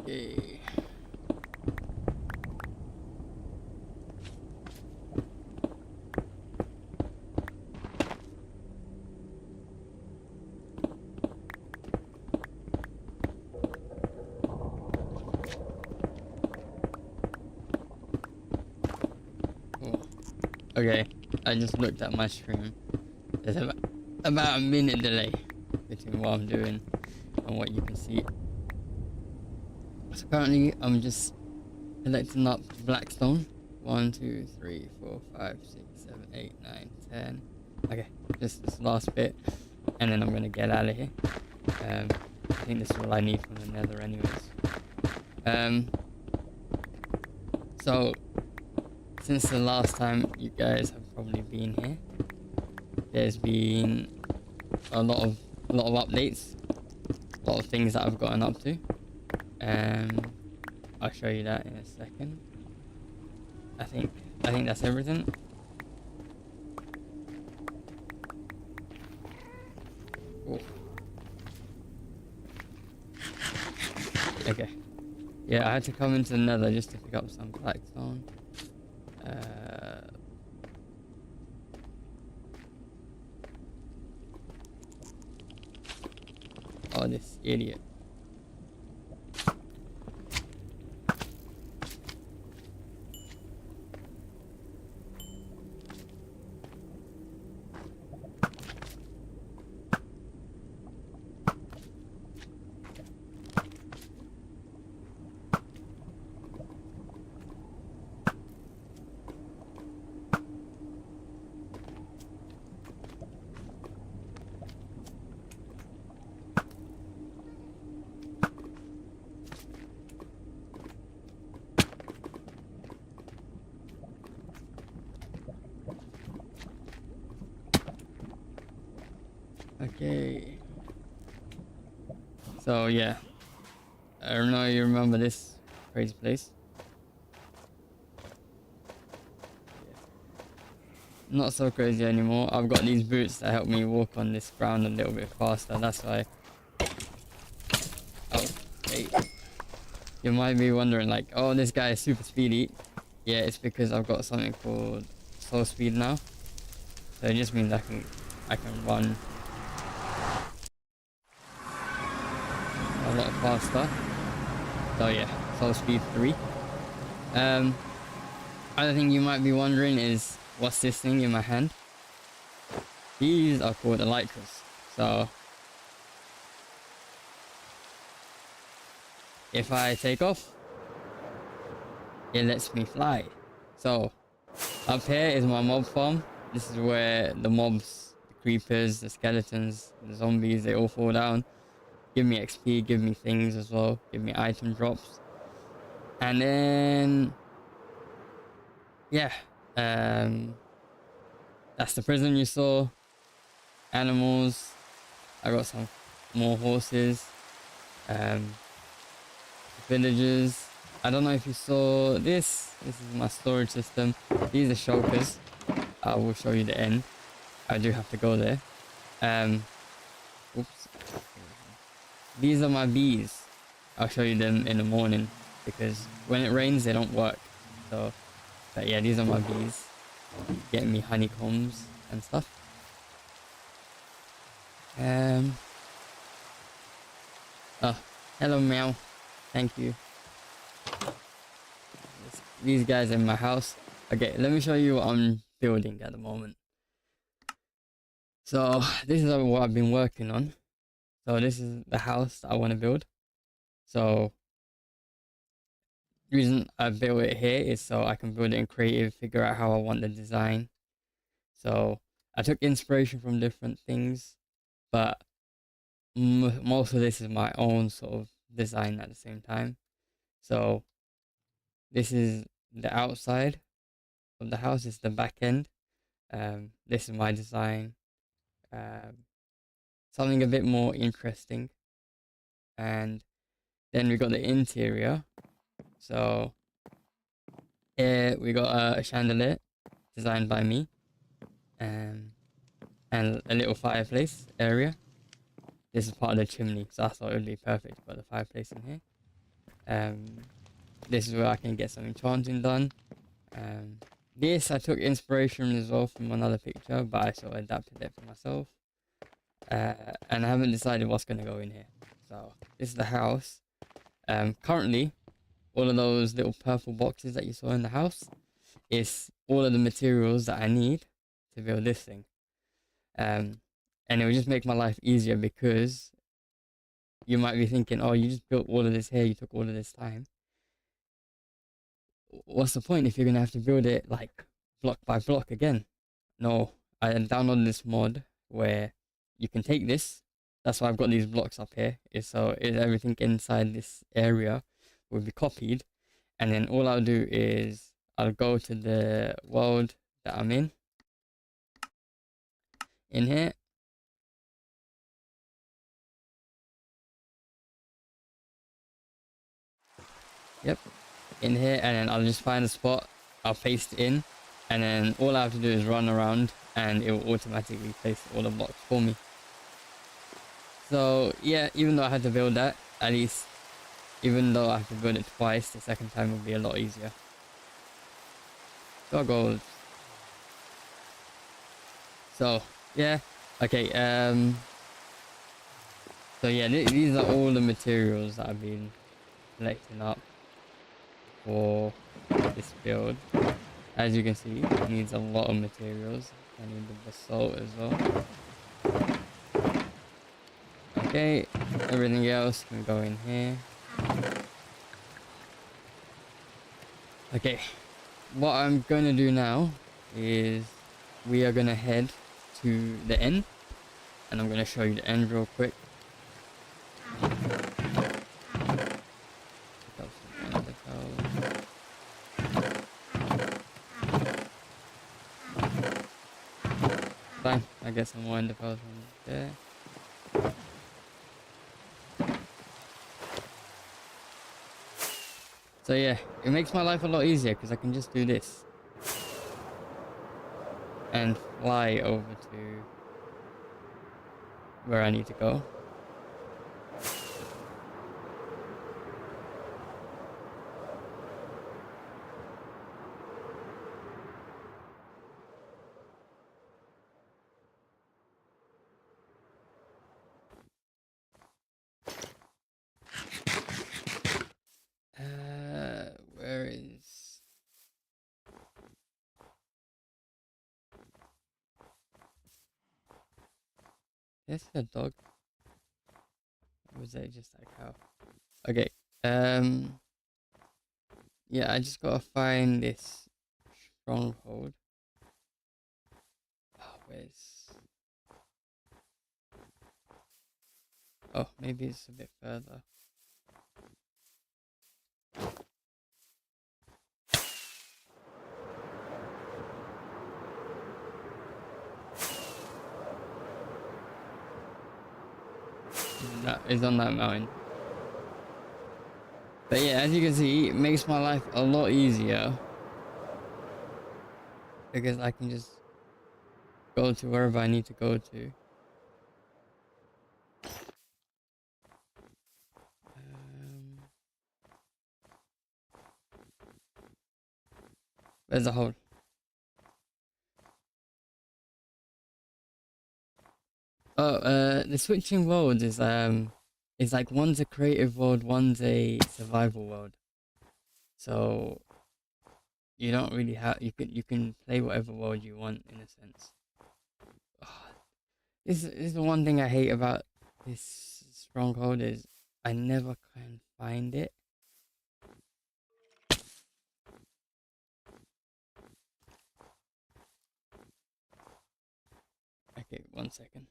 Okay. Oh, okay. I just looked at my stream. There's about a minute delay between what I'm doing and what you can see. So currently I'm just collecting up Blackstone. 1, 2, 3, 4, 5, 6, 7, 8, 9, 10. Okay, just this last bit, and then I'm gonna get out of here. I think this is all I need from the Nether, anyways. So since the last time you guys have probably been here, there's been a lot of updates, a lot of things that I've gotten up to. I'll show you that in a second. I think that's everything. Ooh. Okay. Yeah, I had to come into the Nether just to pick up some Blackstone. Oh, this idiot. Okay. So yeah, I don't know if you remember this crazy place. Not so crazy anymore. I've got these boots that help me walk on this ground a little bit faster. That's why. Oh, hey. You might be wondering like, oh, this guy is super speedy. Yeah, it's because I've got something called soul speed now. So it just means I can run a lot faster. So yeah, soul speed 3. Other thing you might be wondering is, what's this thing in my hand? These are called elytras. So if I take off, it lets me fly. So up here is my mob farm. This is where the mobs, the creepers, the skeletons, the zombies, they all fall down. Give me XP, give me things as well, give me item drops. And then yeah, that's the prison you saw. Animals. I got some more horses. Villagers. I don't know if you saw this. This is my storage system. These are shulkers. I will show you the end. I do have to go there. Oops. These are my bees. I'll show you them in the morning because when it rains they don't work. So, but yeah, these are my bees. Get me honeycombs and stuff. Oh, hello meow. Thank you. These guys in my house. Okay, let me show you what I'm building at the moment. So this is what I've been working on. So this is the house that I want to build. So the reason I built it here is so I can build it in creative, figure out how I want the design. So I took inspiration from different things, but most of this is my own sort of design at the same time. So this is the outside of the house, is the back end. This is my design. Something a bit more interesting. And then we got the interior. So here we got a chandelier designed by me. And a little fireplace area. This is part of the chimney, so I thought it would be perfect to put the fireplace in here. This is where I can get some enchanting done. This I took inspiration as well from another picture, but I sort of adapted it for myself. And I haven't decided what's going to go in here. So this is the house. Currently, all of those little purple boxes that you saw in the house is all of the materials that I need to build this thing. And it will just make my life easier, because you might be thinking, oh, you just built all of this here, you took all of this time. What's the point if you're going to have to build it like block by block again? No, I downloaded this mod where you can take this. That's why I've got these blocks up here. So everything inside this area will be copied. And then all I'll do is I'll go to the world that I'm in here. Yep, in here, and then I'll just find a spot, I'll paste it in, and then all I have to do is run around and it will automatically place all the blocks for me. So yeah, even though I had to build that, at least, even though I have to build it twice, the second time will be a lot easier. Goggles. So yeah, okay, so yeah, these are all the materials that I've been collecting up for this build. As you can see, it needs a lot of materials. I need the basalt as well. Okay, everything else can go in here. Okay, what I'm going to do now is we are going to head to the end, and I'm going to show you the end real quick. Fine, I guess I'm more in the post from there. So yeah, it makes my life a lot easier because I can just do this and fly over to where I need to go. Where is... Is this a dog? Or was that just a cow? Okay, yeah, I just gotta find this stronghold. Oh, where's... Oh, maybe it's a bit further. That is on that mountain. But yeah, as you can see, it makes my life a lot easier because I can just go to wherever I need to go to. There's a hole. Oh, the switching worlds is like one's a creative world, one's a survival world. So you don't really have, you can play whatever world you want in a sense. Oh, this is the one thing I hate about this stronghold is I never can find it. Okay, 1 second.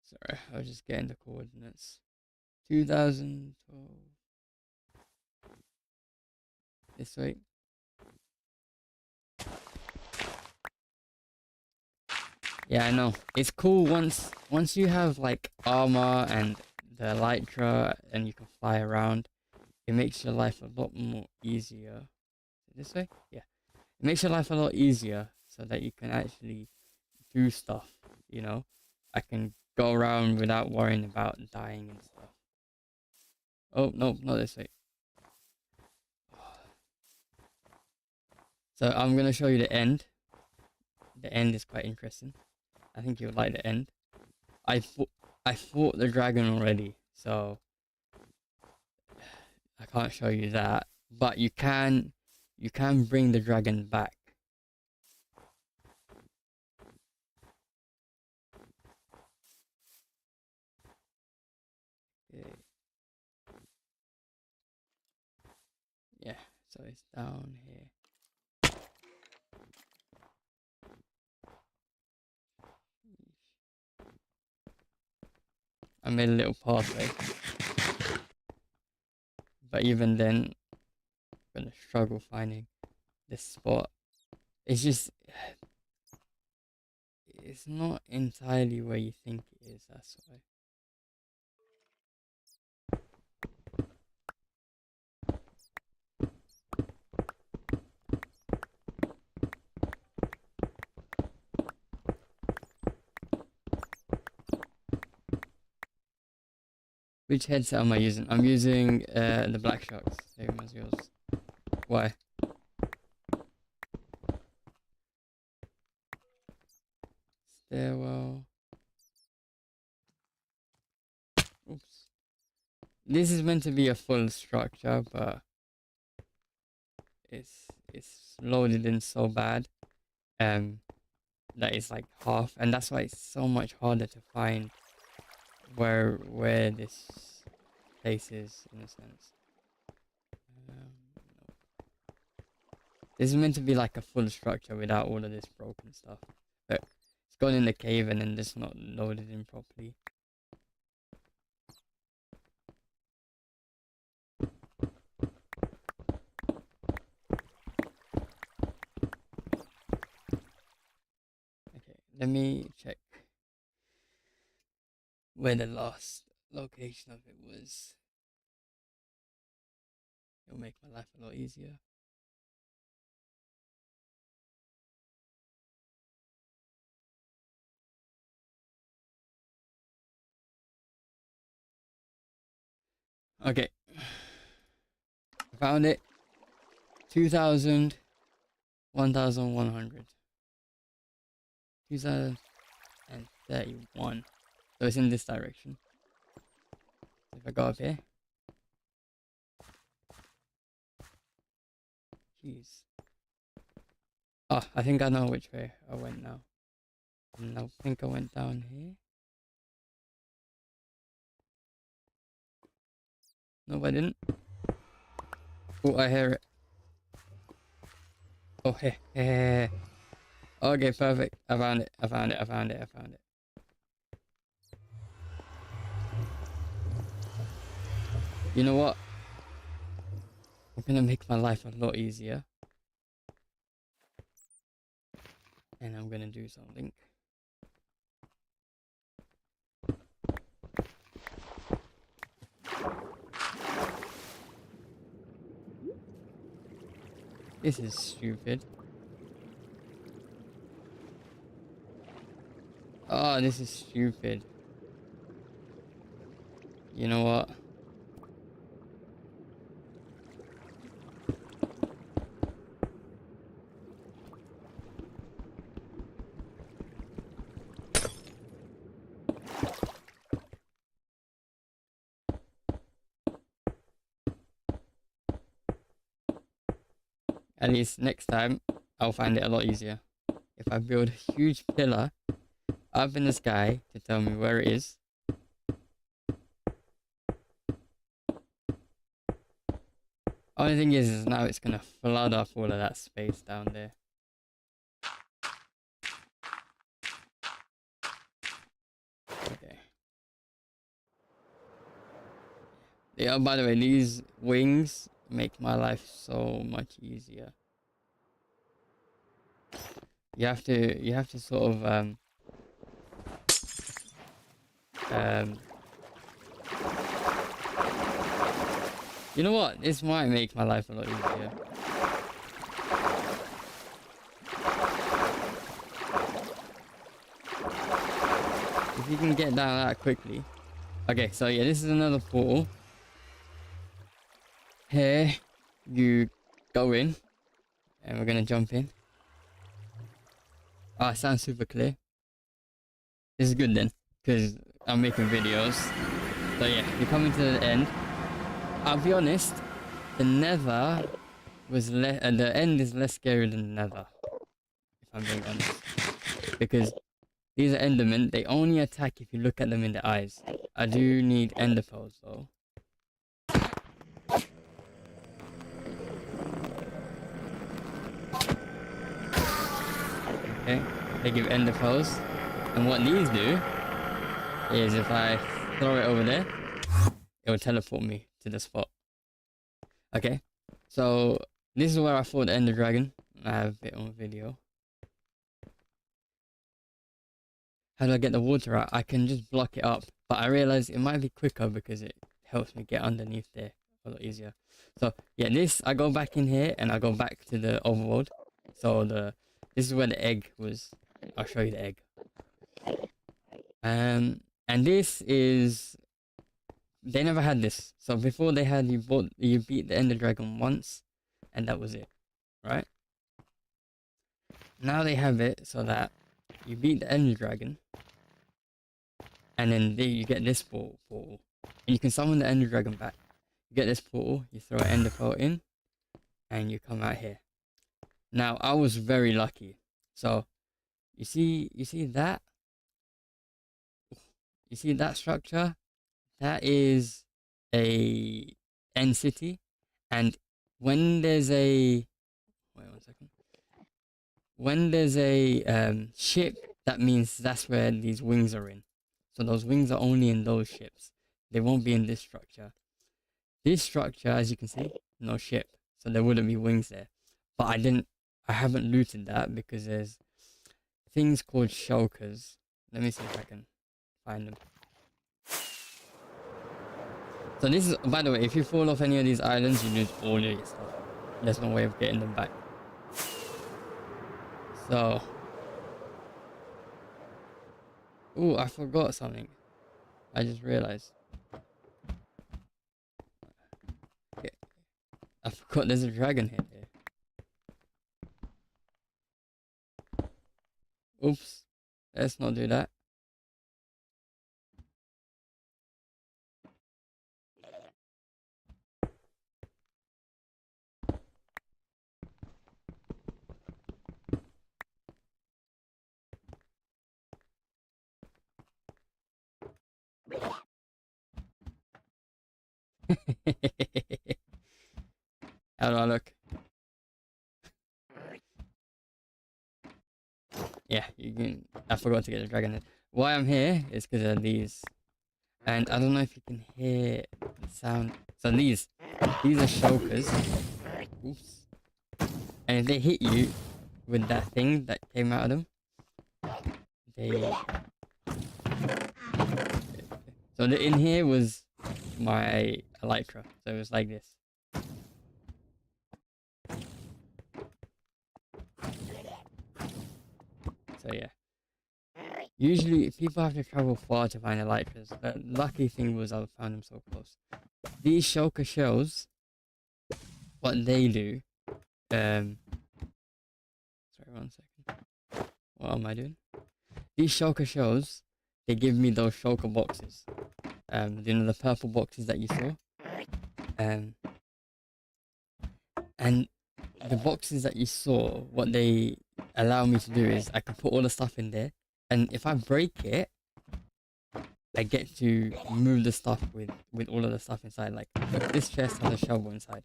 Sorry, I was just getting the coordinates. 2012. This way. Yeah, I know. It's cool once you have like armor and the elytra and you can fly around. It makes your life a lot more easier. This way? Yeah. It makes your life a lot easier so that you can actually do stuff, you know? I can go around without worrying about dying and stuff. Oh, no, not this way. So I'm going to show you the end. The end is quite interesting. I think you would like the end. I fought the dragon already, so I can't show you that. But you can bring the dragon back. Okay. Yeah, so it's down here. I made a little pathway. But even then, I'm gonna struggle finding this spot. It's just, it's not entirely where you think it is, that's why. Which headset am I using? I'm using the Black Sharks, same as yours. Why? Stairwell. Oops. This is meant to be a full structure, but it's loaded in so bad that it's like half, and that's why it's so much harder to find where this place is in a sense. No. This is meant to be like a full structure without all of this broken stuff, but it's gone in the cave and then just not loaded in properly. Okay, let me check where the last location of it was. It'll make my life a lot easier. Okay, found it. 2,000, 1,100, 2,031. So it's in this direction. If I go up here. Jeez. Oh, I think I know which way I went now. And I think I went down here. No, I didn't. Oh, I hear it. Oh, hey, hey, hey. Okay, perfect. I found it. I found it. I found it. I found it. You know what? I'm gonna make my life a lot easier. And I'm gonna do something. This is stupid. Oh, this is stupid. You know what? At least next time, I'll find it a lot easier. If I build a huge pillar up in the sky to tell me where it is. Only thing is now it's gonna flood off all of that space down there. Okay. Yeah, by the way, these wings make my life so much easier. You have to sort of You know what? This might make my life a lot easier. If you can get down that quickly. Okay, so yeah, this is another portal. Here, you go in, and we're gonna jump in. Oh, it sounds super clear. This is good then, because I'm making videos. So yeah, you're coming to the end. I'll be honest, the Nether was the end is less scary than the Nether, if I'm being honest. Because these are Endermen, they only attack if you look at them in the eyes. I do need Ender pearls though. Okay, they give Ender pearls. And what these do is if I throw it over there, it will teleport me to the spot. Okay, so this is where I fought the Ender Dragon. I have it on video. How do I get the water out? I can just block it up, but I realize it might be quicker because it helps me get underneath there a lot easier. So yeah, this I go back in here and I go back to the overworld. So this is where the egg was. I'll show you the egg. And this is they never had this. So before they had you beat the Ender Dragon once, and that was it, right? Now they have it so that you beat the Ender Dragon, and then you get this portal, and you can summon the Ender Dragon back. You get this portal, you throw an Ender pearl in, and you come out here. Now I was very lucky. So you see that. You see that structure? That is a end city, and when there's a wait 1 second. When there's a ship, that means that's where these wings are in. So those wings are only in those ships. They won't be in this structure. This structure, as you can see, no ship, so there wouldn't be wings there. But I haven't looted that because there's things called shulkers. Let me see if I can find them. So this is, by the way, if you fall off any of these islands, you lose all of your stuff. There's no way of getting them back. So, ooh, I forgot something. I just realized. Okay. I forgot there's a dragon head here. Oops. Let's not do that. How do I look? Yeah, you can. I forgot to get the dragon head. Why I'm here is because of these. And I don't know if you can hear the sound. So these are shulkers. Oops. And if they hit you with that thing that came out of them, they. So in here was my elytra. So it was like this. So yeah. Usually people have to travel far to find elytras. The lucky thing was I found them so close. These shulker shells, what they do, sorry 1 second. What am I doing? These shulker shells, they give me those shulker boxes. You know, the purple boxes that you saw. And the boxes that you saw, what they allow me to do is I can put all the stuff in there, and if I break it, I get to move the stuff with all of the stuff inside. Like, look, this chest has a shovel inside.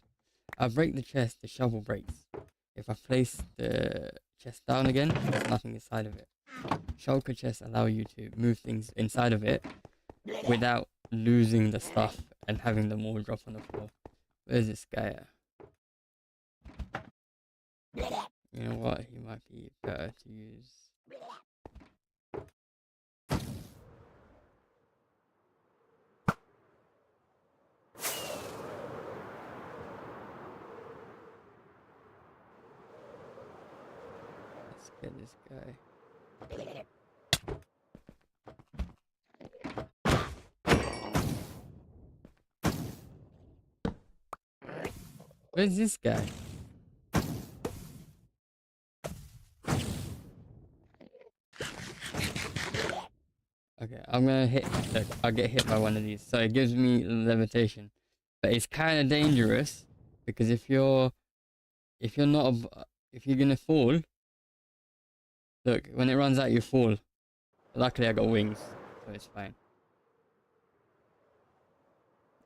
I break the chest, the shovel breaks. If I place the chest down again, there's nothing inside of it. Shulker chests allow you to move things inside of it without losing the stuff and having them all drop on the floor. Where's this guy at? You know what? He might be better to use. get this guy. Where's this guy? Okay, I'm gonna hit. Look, I'll get hit by one of these. So it gives me levitation, but it's kind of dangerous because if you're not if you're gonna fall, look, when it runs out, you fall. Luckily, I got wings, so it's fine.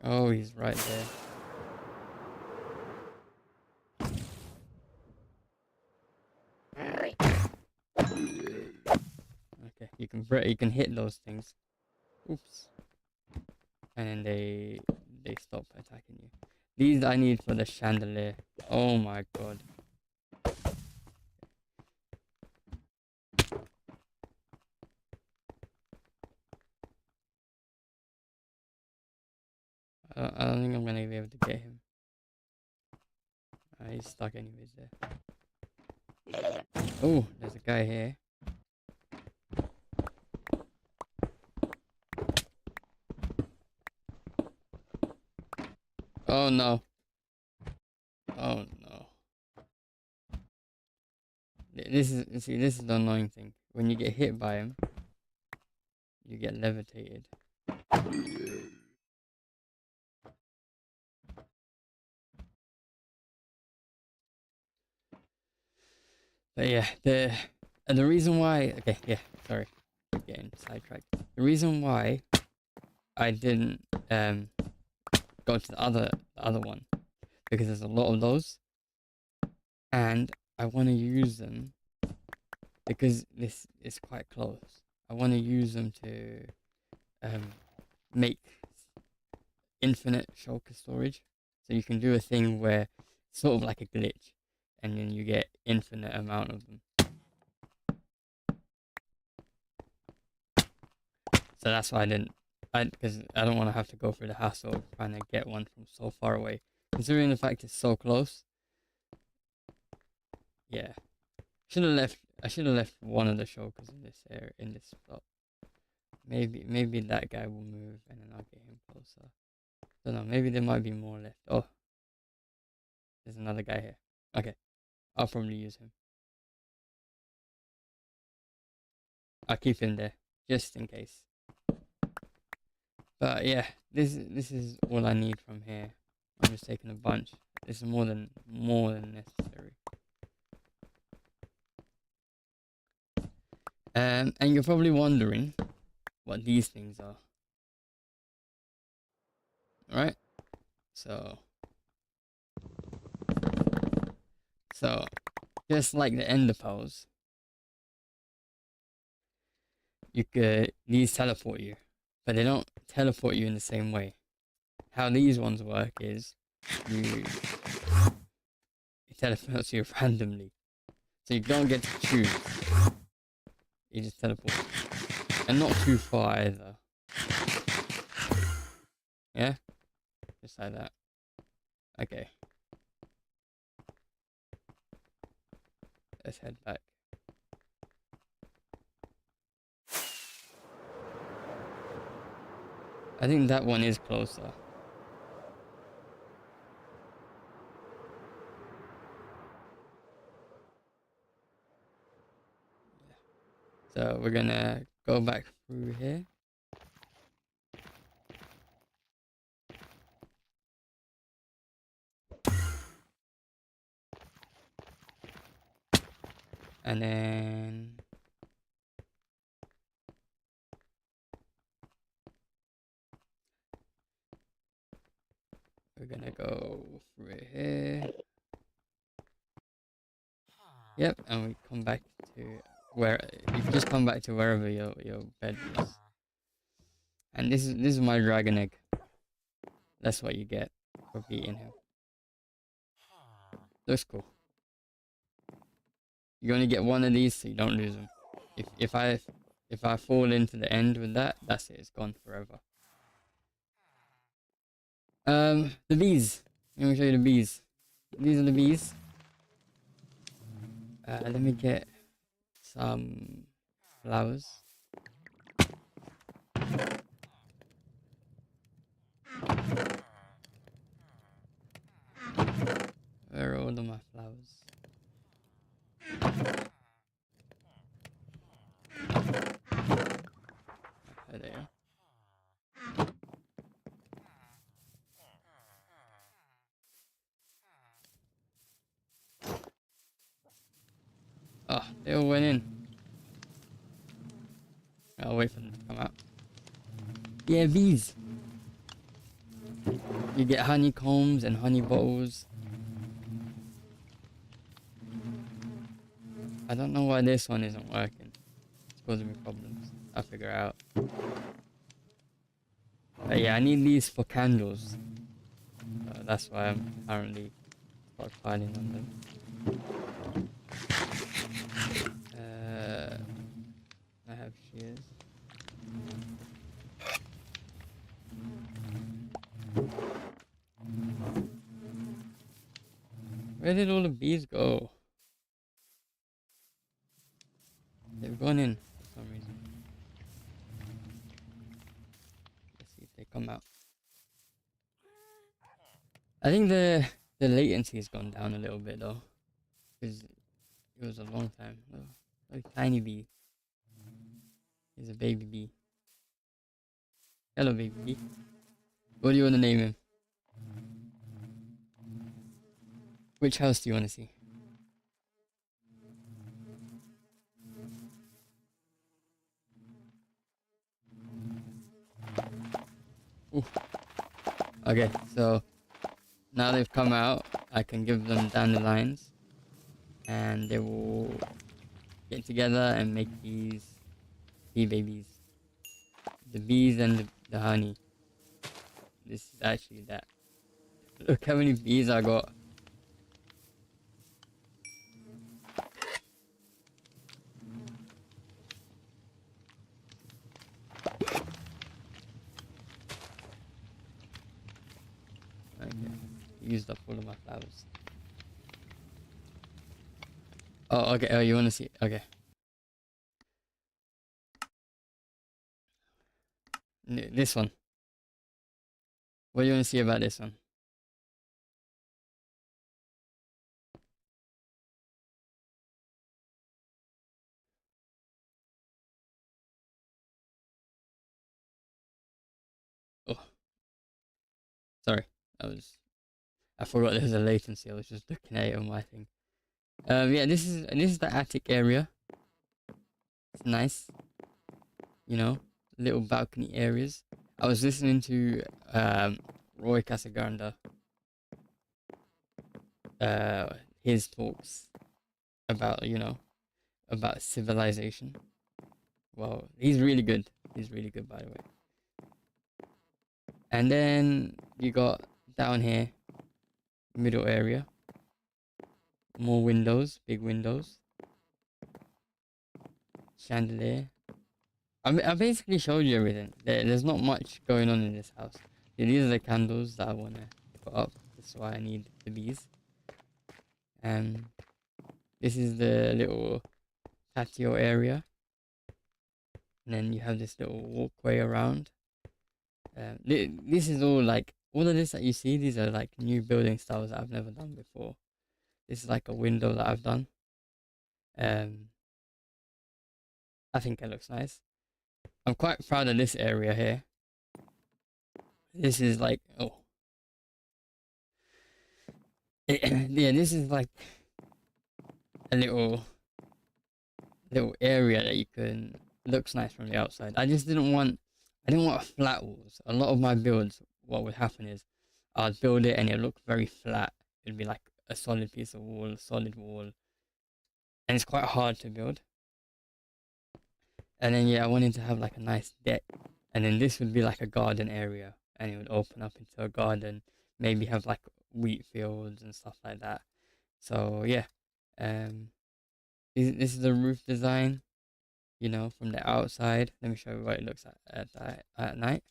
Oh, he's right there. Okay, you can hit those things. Oops. And then they stop attacking you. These I need for the chandelier. Oh my god. I don't think I'm gonna be able to get him. He's stuck anyways there. Oh, there's a guy here. Oh no. Oh no. This is the annoying thing. When you get hit by him, you get levitated. But yeah, the reason why, okay, yeah, sorry, getting sidetracked. The reason why I didn't go to the other one because there's a lot of those, and I want to use them because this is quite close. I want to use them to make infinite shulker storage, so you can do a thing where it's sort of like a glitch, and then you get infinite amount of them. So that's why because I don't want to have to go through the hassle of trying to get one from so far away. Considering the fact it's so close, yeah. I should have left one of the shulkers in this area, in this spot. Maybe that guy will move and then I'll get him closer. Don't know, maybe there might be more left. Oh, there's another guy here. Okay, I'll probably use him. I'll keep him there, just in case. But yeah, this is all I need from here. I'm just taking a bunch. This is more than necessary. And you're probably wondering what these things are. Right? So just like the ender pearls, these teleport you, but they don't teleport you in the same way. How these ones work is it teleports you randomly, so you don't get to choose. You just teleport, and not too far either. Yeah, just like that. Okay, let's head back. I think that one is closer. So we're gonna go back through here. And then we're gonna go through here. Yep, and we come back to you can just come back to wherever your bed is. And this is my dragon egg. That's what you get for beating him. Looks cool. You only get one of these, so you don't lose them. If I fall into the end with that, that's it. It's gone forever. The bees. Let me show you the bees. These are the bees. Let me get some flowers. Where are all of my flowers? Oh, there you are. Oh, they all went in. I'll wait for them to come out. Yeah, bees. You get honeycombs and honey bottles. I don't know why this one isn't working. It's causing me problems. I'll figure it out. But yeah, I need these for candles. That's why I'm currently stockpiling on them. I have shears. Where did all the bees go? They've gone in for some reason. Let's see if they come out. I think the latency has gone down a little bit though, because it was a long time. Oh, a tiny bee. He's a baby bee. Hello, baby bee. What do you want to name him? Which house do you want to see? Ooh. Okay, so now they've come out, I can give them dandelions, and they will get together and make these bee babies. The bees and the honey. This is actually that. Look how many bees I got. Okay, used up all of my flowers. Oh, okay. Oh, you want to see? Okay. This one. What do you want to see about this one? Oh, sorry. I forgot there was a latency. I was just looking at it on my thing. Yeah, this is the attic area. It's nice. You know, little balcony areas. I was listening to Roy Casagranda, his talks about about civilization. Well, he's really good. He's really good, by the way. And then you got down here, middle area, more windows, big windows, chandelier. I basically showed you everything. There's not much going on in this house. Yeah, these are the candles that I want to put up. That's why I need the bees. And this is the little patio area. And then you have this little walkway around. This is all like, all of this that you see, these are like new building styles that I've never done before. This is like a window that I've done. Um, I think it looks nice. I'm quite proud of this area here. This is like, oh, yeah, this is like a little area that you can, looks nice from the outside. I didn't want flat walls. A lot of my builds, what would happen is I'd build it and it looked very flat. It'd be like a solid piece of wall, solid wall, and it's quite hard to build. And then yeah, I wanted to have like a nice deck, and then this would be like a garden area, and it would open up into a garden. Maybe have like wheat fields and stuff like that. So yeah, um, this is the roof design. You know, from the outside. Let me show you what it looks at night.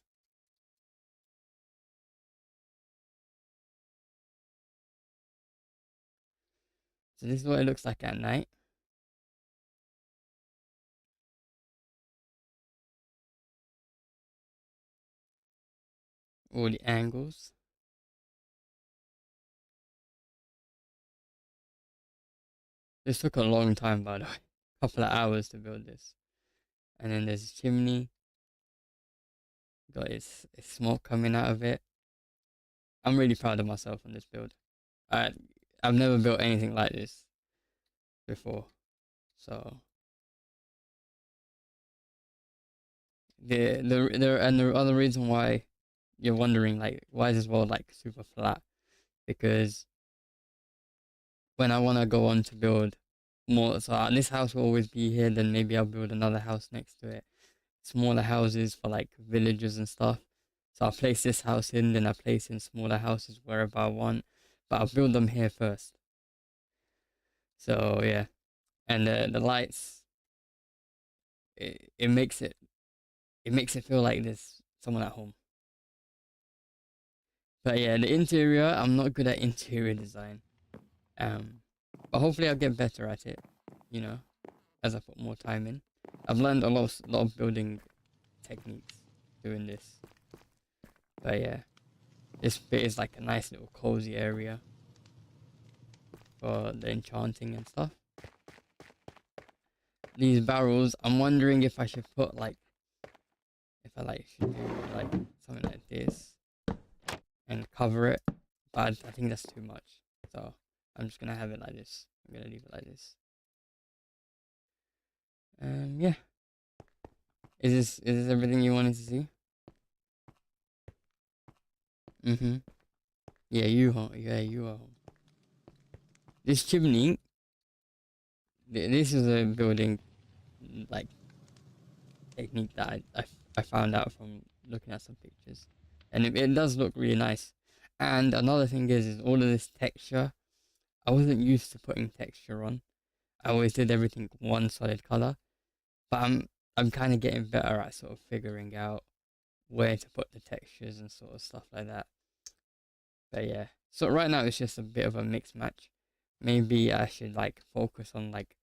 So this is what it looks like at night. all the angles. This took a long time, by the way. A couple of hours to build this. And then there's a chimney. Got its smoke coming out of it. I'm really proud of myself on this build. I've never built anything like this before. So the other reason why you're wondering, like, why is this world like super flat? Because when I want to go on to build more, so this house will always be here, then maybe I'll build another house next to it, smaller houses for like villages and stuff. So I'll place this house in, then I'll place in smaller houses wherever I want, but I'll build them here first. So yeah, and the lights, it makes it feel like there's someone at home. But yeah, the interior, I'm not good at interior design. But hopefully I'll get better at it, you know, as I put more time in. I've learned a lot of building techniques doing this. But yeah, this bit is like a nice little cozy area for the enchanting and stuff. These barrels, I'm wondering if I should put like, if I like should do like something like this and cover it, but I think that's too much. So I'm just gonna have it like this. I'm gonna leave it like this. Yeah. Is this everything you wanted to see? Yeah, you home. Yeah, you are home. This chimney. This is a building like technique that I found out from looking at some pictures, and it does look really nice. And another thing is all of this texture. I wasn't used to putting texture on. I always did everything one solid color, but I'm kind of getting better at sort of figuring out where to put the textures and sort of stuff like that. But yeah, so right now it's just a bit of a mixed match. Maybe I should like focus on like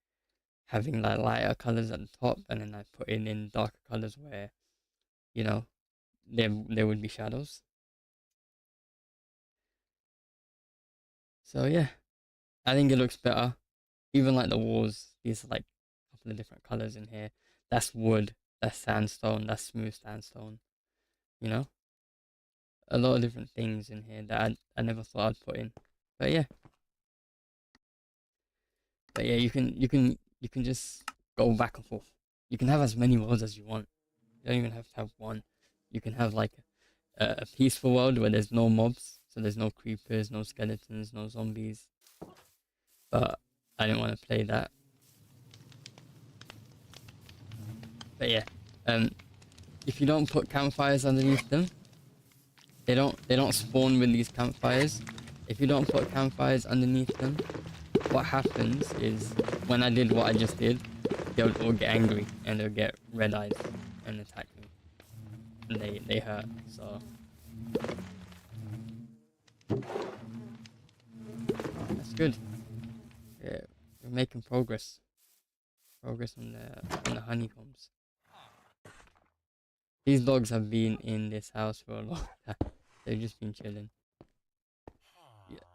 having like lighter colors at the top, and then I put in darker colors where, you know, there would be shadows. So yeah, I think it looks better. Even like the walls, these are like a couple of different colors in here. That's wood, that's sandstone, that's smooth sandstone. You know, a lot of different things in here that I never thought I'd put in. But yeah, you can just go back and forth. You can have as many worlds as you want. You don't even have to have one. You can have like a peaceful world where there's no mobs, so there's no creepers, no skeletons, no zombies. But I didn't want to play that. But yeah, if you don't put campfires underneath them, they don't spawn with these campfires. If you don't put campfires underneath them, what happens is when I did what I just did, they'll all get angry and they'll get red eyes and attack me. And they hurt. So that's good. Yeah, we're making progress. Progress on the honeycombs. These dogs have been in this house for a long time. They've just been chilling.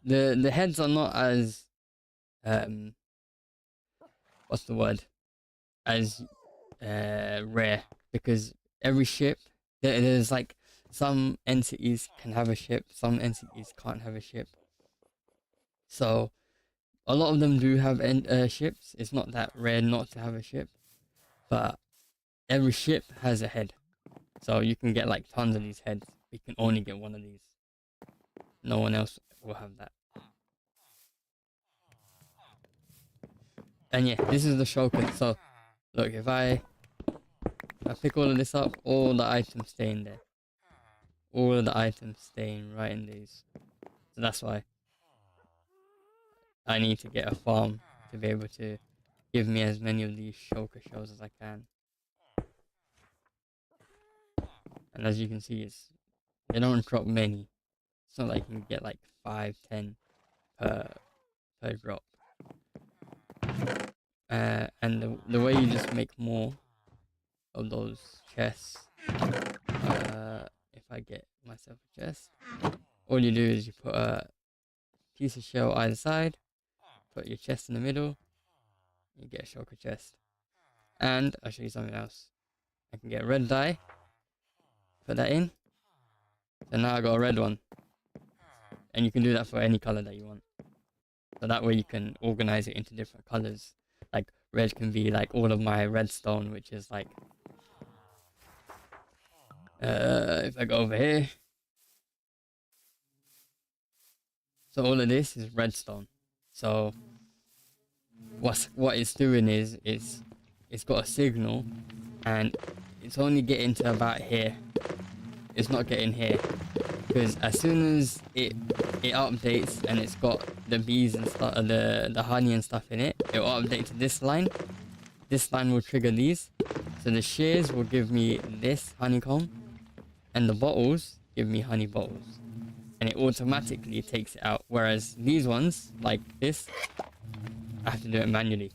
Yeah, the heads are not as what's the word? As rare, because every ship there's like some entities can have a ship, some entities can't have a ship. So a lot of them do have ships. It's not that rare not to have a ship, but every ship has a head. So you can get like tons of these heads. You can only get one of these. No one else will have that. And yeah, this is the showcase. So look, if I pick all of this up, all the items stay in there. All of the items staying right in these. So that's why I need to get a farm to be able to give me as many of these shulker shells as I can. And as you can see, they don't drop many. It's not like you can get like 5, 10 per drop. And the way you just make more of those chests, if I get myself a chest, all you do is you put a piece of shell either side, put your chest in the middle, you get a shulker chest. And I'll show you something else. I can get a red dye, put that in, so now I got a red one. And you can do that for any color that you want. So that way you can organize it into different colors. Like red can be like all of my redstone, which is like, if I go over here, so all of this is redstone. So what it's doing is it's got a signal, and it's only getting to about here. It's not getting here, because as soon as it updates and it's got the bees and stuff, the honey and stuff in it, it will update to this line. This line will trigger these, so the shears will give me this honeycomb, and the bottles give me honey bottles, and it automatically takes it out. Whereas these ones, like this, I have to do it manually.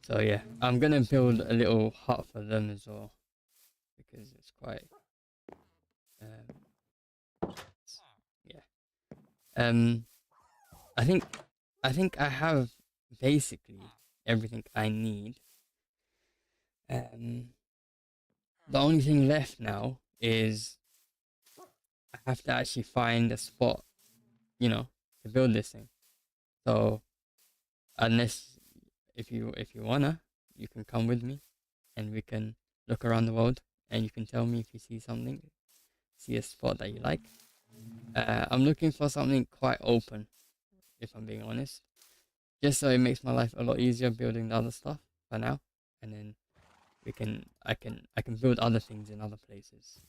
So yeah, I'm gonna build a little hut for them as well, because it's quite, yeah. I think I have basically everything I need. The only thing left now is I have to actually find a spot, to build this thing. So unless if you wanna, you can come with me, and we can look around the world, and you can tell me if you see something, see a spot that you like. I'm looking for something quite open, if I'm being honest, just so it makes my life a lot easier building the other stuff for now, and then I can build other things in other places.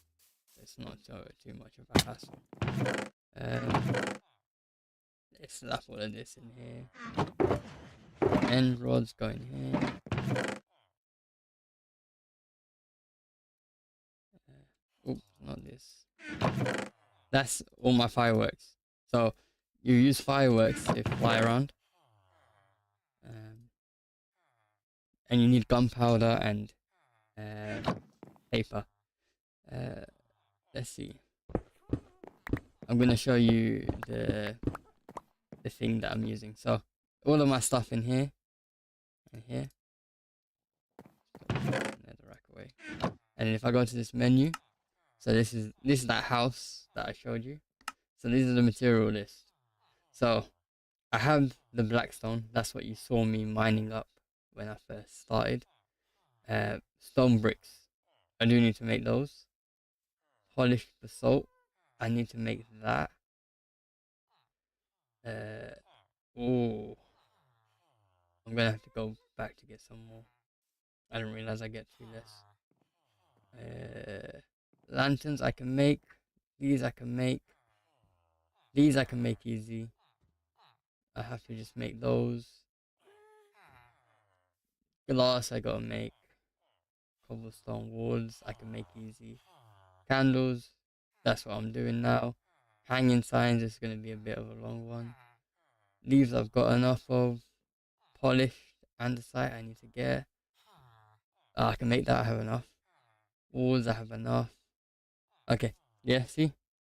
It's not too much of a hassle. Let's slap all of this in here. End rods going here. Oops, not this. That's all my fireworks. So you use fireworks to fly around. And you need gunpowder and paper. Let's see. I'm gonna show you the thing that I'm using. So all of my stuff in here and here. Netherrack away. And then if I go to this menu, so this is that house that I showed you. So these are the material list. So I have the blackstone. That's what you saw me mining up when I first started. Stone bricks. I do need to make those. Polished basalt. I need to make that. Oh, I'm gonna have to go back to get some more. I didn't realize I get 2 less. Lanterns I can make. These I can make. These I can make easy. I have to just make those. Glass I gotta make. Cobblestone walls I can make easy. Candles, that's what I'm doing now. Hanging signs is gonna be a bit of a long one. Leaves I've got enough of. Polished andesite I need to get. I can make that, I have enough. Walls I have enough. Okay, yeah, see?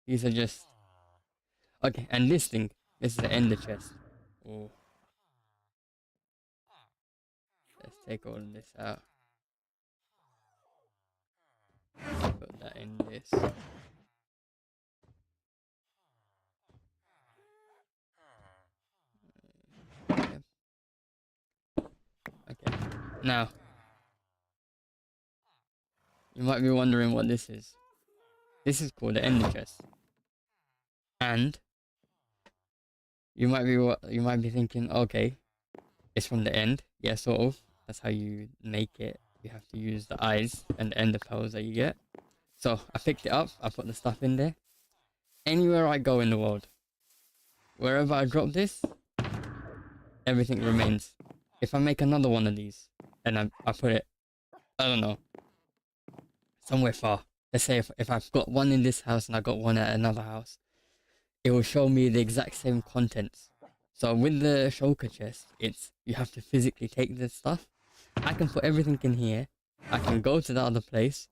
These are just... Okay, and this thing, this is the ender chest. Oh. Let's take all of this out. Put that in this. Yep. Okay, now you might be wondering what this is. This is called the ender chest, and you might be thinking, okay, it's from the end. Yeah, sort of. That's how you make it. You have to use the eyes and the ender pearls that you get. So I picked it up. I put the stuff in there. Anywhere I go in the world, wherever I drop this, everything remains. If I make another one of these and I put it, I don't know, somewhere far. Let's say if I've got one in this house and I got one at another house, it will show me the exact same contents. So with the shulker chest, it's you have to physically take this stuff. I can put everything in here. I can go to the other place,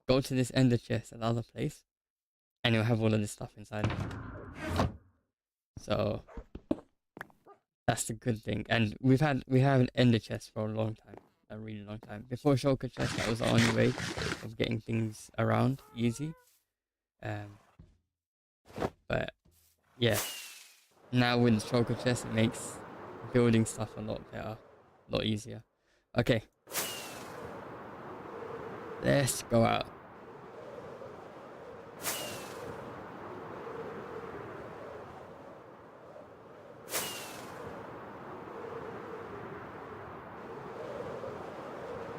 go to this ender chest at the other place, and you'll have all of this stuff inside. So that's the good thing. And we have an ender chest for a long time, a really long time. Before shulker chest, that was the only way of getting things around easy. But yeah, now with shulker chest, it makes building stuff a lot better, a lot easier. Okay, let's go out.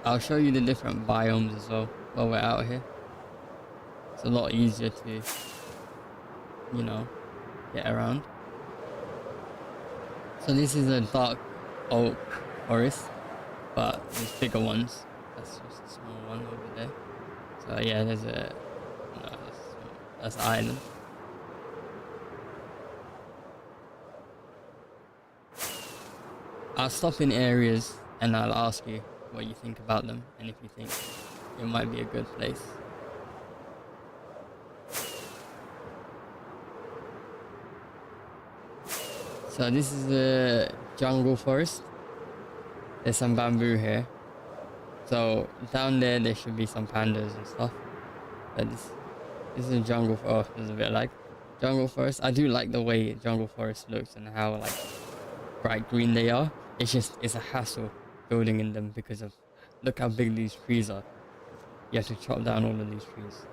I'll show you the different biomes as well while we're out here. It's a lot easier to, you know, get around. So this is a dark oak forest, but there's bigger ones. That's just a small one over there. So yeah, there's a, no, that's an island. I'll stop in areas and I'll ask you what you think about them and if you think it might be a good place. So this is the jungle forest. There's some bamboo here. So down there should be some pandas and stuff. But this is a jungle. Oh, there's a bit like jungle forest. I do like the way jungle forest looks and how like bright green they are. It's a hassle building in them because of look how big these trees are. You have to chop down all of these trees.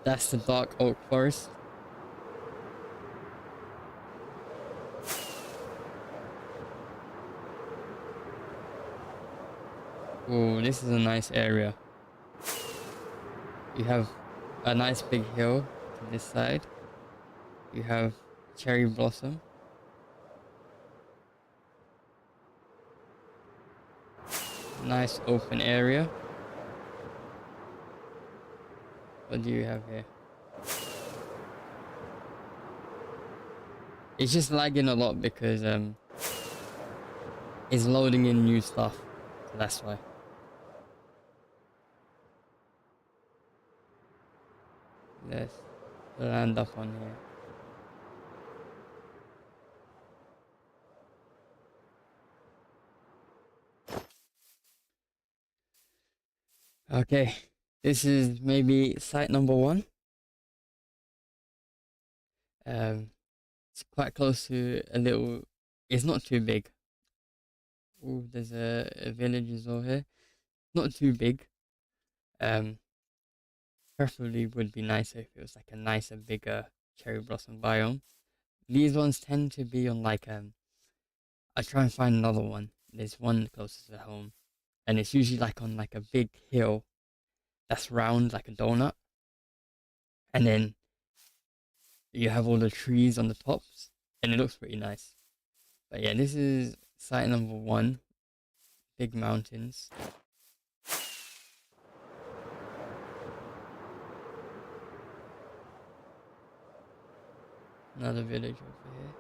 That's the dark oak forest. Oh, this is a nice area. You have a nice big hill to this side. You have cherry blossom. Nice open area. What do you have here? It's just lagging a lot because it's loading in new stuff, so that's why. Let's land up on here. Okay, this is maybe site number 1. It's quite close to a little. It's not too big. Oh, there's a village as well here. Not too big. Preferably would be nicer if it was like a nicer, bigger cherry blossom biome. These ones tend to be on like I try and find another one. There's one closest to home, and it's usually like on like a big hill that's round like a donut, and then you have all the trees on the tops, and it looks pretty nice. But yeah, this is site number 1, big mountains. Another village over here.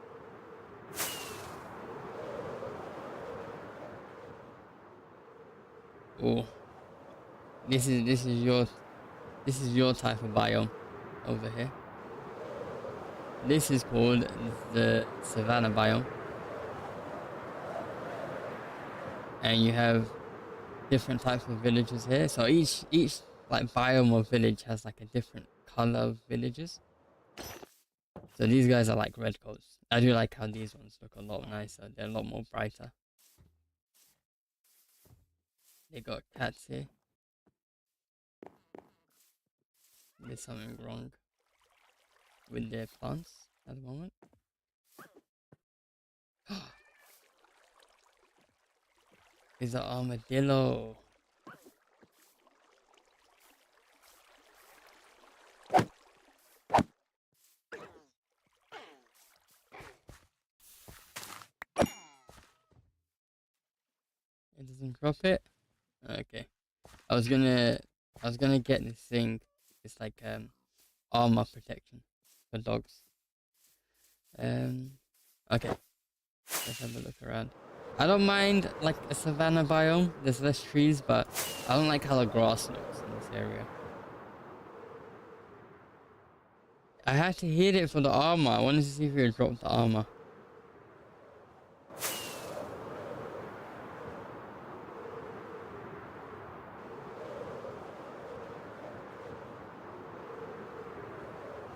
Oh, this is your type of biome over here. This is called the savanna biome, and you have different types of villages here. So each like biome or village has like a different color of villages. So these guys are like red coats. I do like how these ones look a lot nicer. They're a lot more brighter. They got cats here. There's something wrong with their plants at the moment. It's an armadillo. It doesn't drop it. Okay. I was gonna get this thing. It's like armor protection for dogs. Okay, let's have a look around. I don't mind like a savanna biome. There's less trees, but I don't like how the grass looks in this area. I had to hit it for the armor. I wanted to see if we would drop the armor.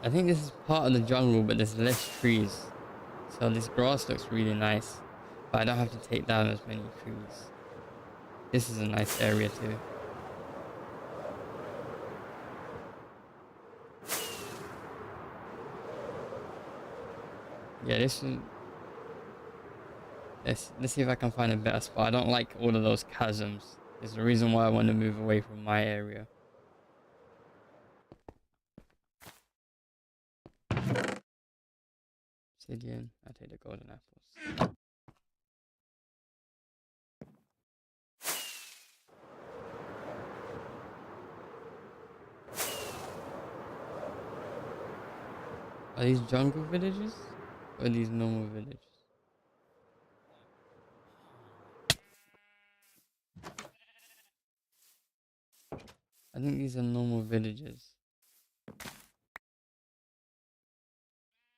I think this is part of the jungle, but there's less trees. So this grass looks really nice. But I don't have to take down as many trees. This is a nice area too. Yeah, this is... Let's see if I can find a better spot. I don't like all of those chasms. There's a reason why I want to move away from my area. Obsidian. I take the golden apples. Are these jungle villages? Or are these normal villages? I think these are normal villages.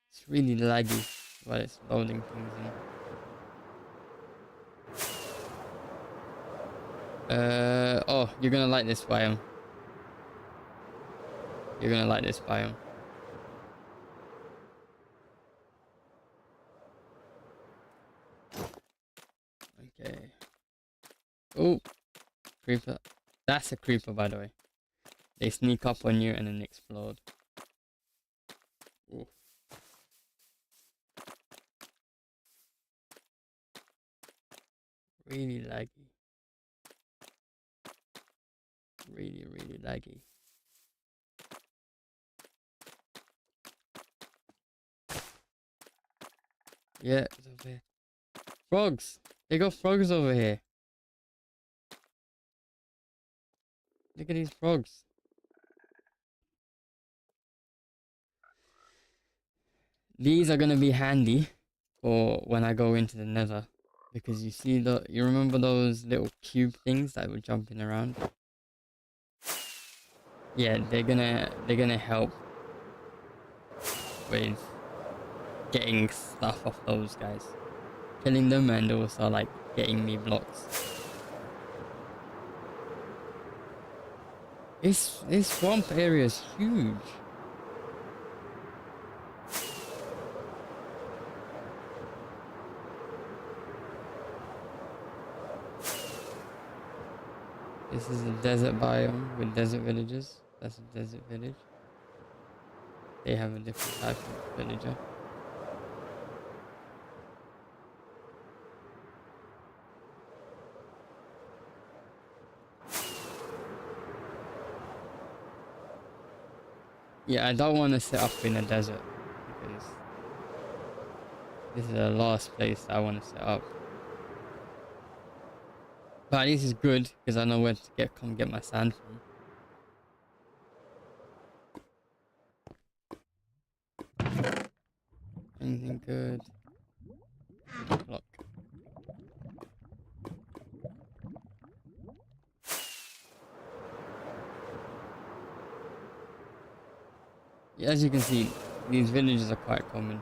It's really laggy while it's loading things in. Oh, you're gonna like this biome. You're gonna like this biome. Okay. Oh, creeper. That's a creeper, by the way. They sneak up on you and then explode. Ooh. Really laggy. Really, really laggy. Yeah, it's over here. Frogs! They got frogs over here. Look at these frogs. These are gonna be handy for when I go into the nether. Because you see you remember those little cube things that were jumping around? Yeah, they're gonna help with getting stuff off those guys. Killing them and also like getting me blocks. This swamp area is huge. This is a desert biome with desert villages. That's a desert village. They have a different type of villager. Yeah, I don't want to set up in a desert because this is the last place I want to set up. But this is good because I know where to come get my sand from. Anything good? Block. Yeah, as you can see, these villages are quite common.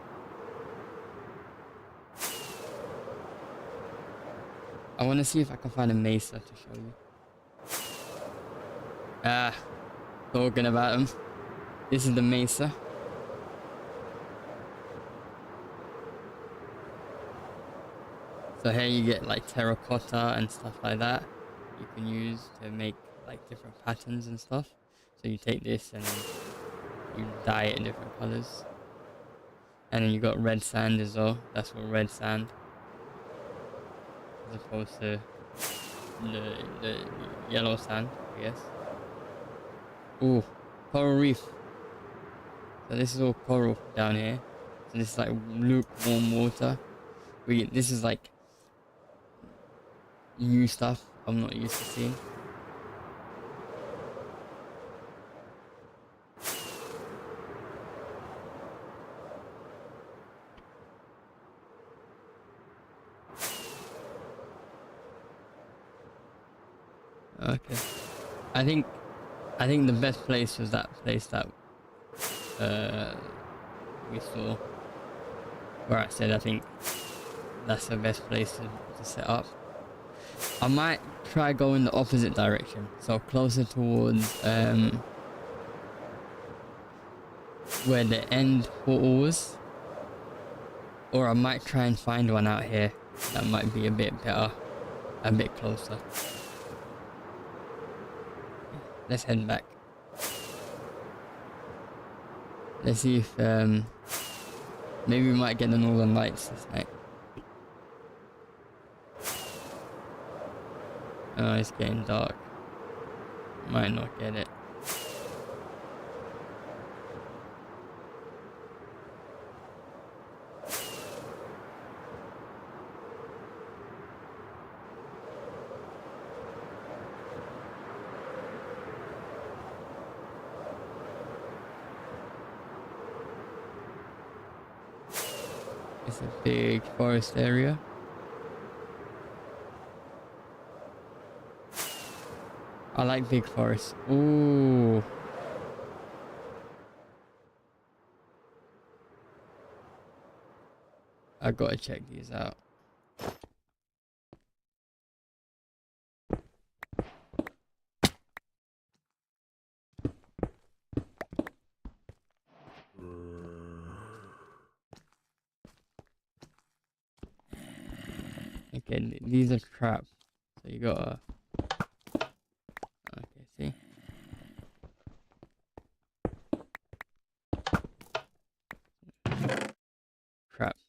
I want to see if I can find a mesa to show you. Ah, talking about them. This is the mesa. So here you get like terracotta and stuff like that. You can use to make like different patterns and stuff. So you take this and you dye it in different colors. And then you got red sand as well. That's what red sand. As opposed to the yellow sand, I guess. Ooh, coral reef. So this is all coral down here. So this is like lukewarm water. This is like new stuff I'm not used to seeing. Okay. I think the best place was that place that we saw. Where I said I think that's the best place to set up. I might try going the opposite direction, so closer towards where the end portal was. Or I might try and find one out here that might be a bit better, a bit closer. Let's head back. Let's see if maybe we might get the Northern Lights this night. Oh, it's getting dark. Might not get it. It's a big forest area. I like big forests. Ooh. I gotta check these out. Okay, these are traps. So you gotta... Okay, see? Trapped.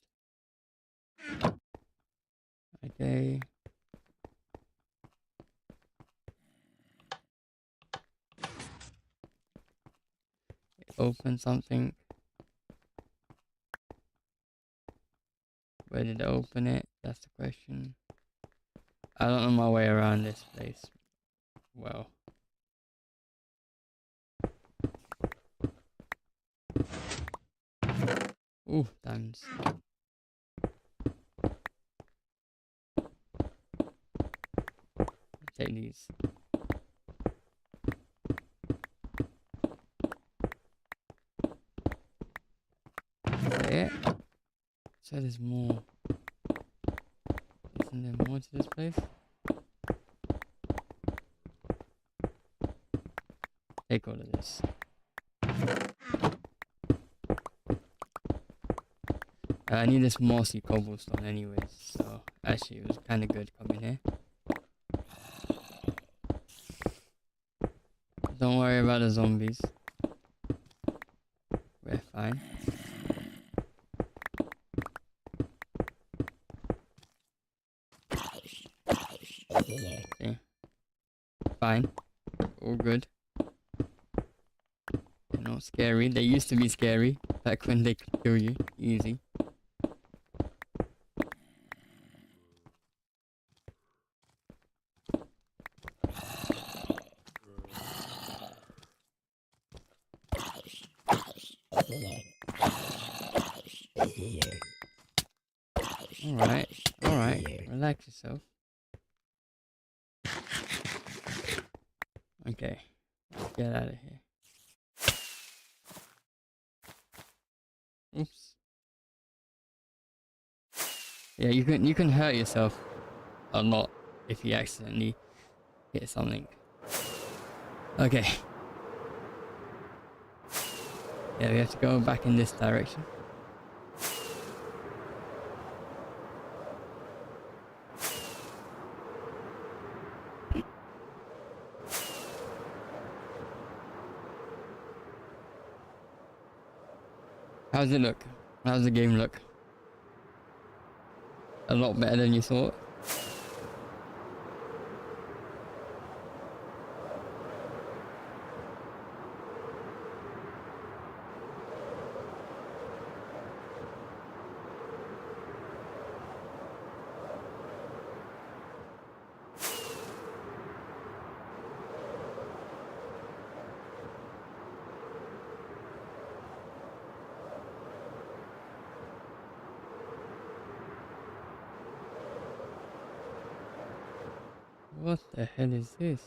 Okay. Open something. Where did I open it? That's the question. I don't know my way around this place well. Ooh, diamonds. Take these. Is that it? So there's more. Isn't there more to this place? Take all of this. I need this mossy cobblestone anyways, so actually it was kind of good coming here. Don't worry about the zombies. We're fine. See? Fine. All good. They're not scary. They used to be scary back when they could kill you easy. Alright, relax yourself. Okay, let's get out of here. Oops. Yeah, you can hurt yourself a lot if you accidentally hit something. Okay. Yeah, we have to go back in this direction. How's it look? How's the game look? A lot better than you thought? What the hell is this?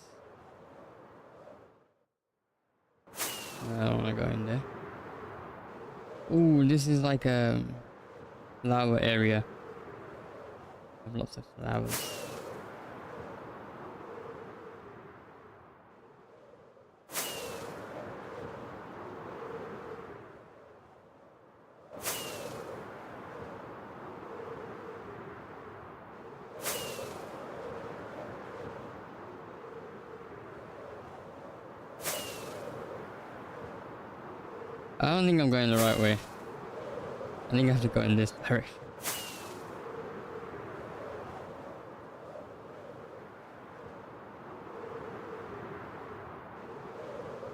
I don't wanna go in there. Ooh, this is like a flower area. I have lots of flowers. I don't think I'm going the right way. I think I have to go in this direction.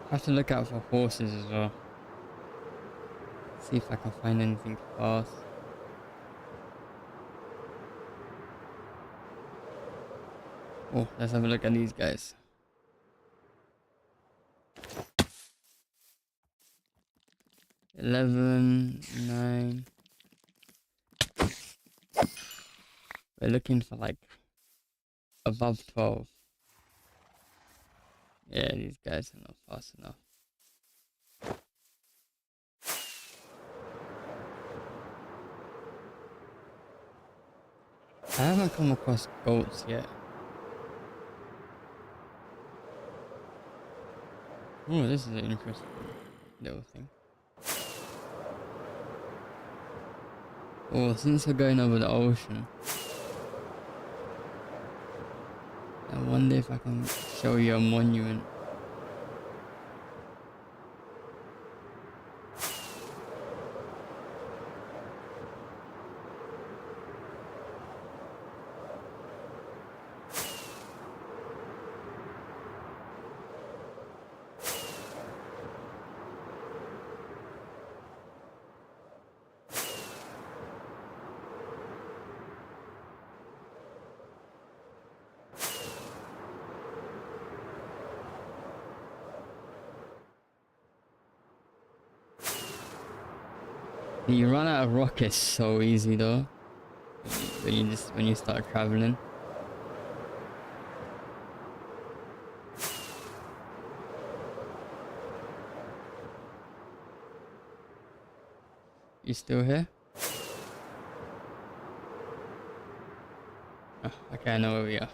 I have to look out for horses as well. See if I can find anything fast. Oh, let's have a look at these guys. 11, 9. We're looking for like above 12. Yeah, these guys are not fast enough. I haven't come across goats yet. Oh, this is an interesting little thing. Oh, since we're going over the ocean, I wonder if I can show you a monument. You run out of rockets so easy though. When you start traveling. You still here? Oh, okay, I know where we are.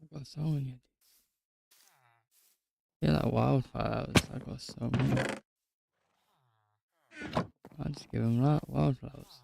I've got so many of these. that wildflowers. I got so many. I'll just give him that wildflowers.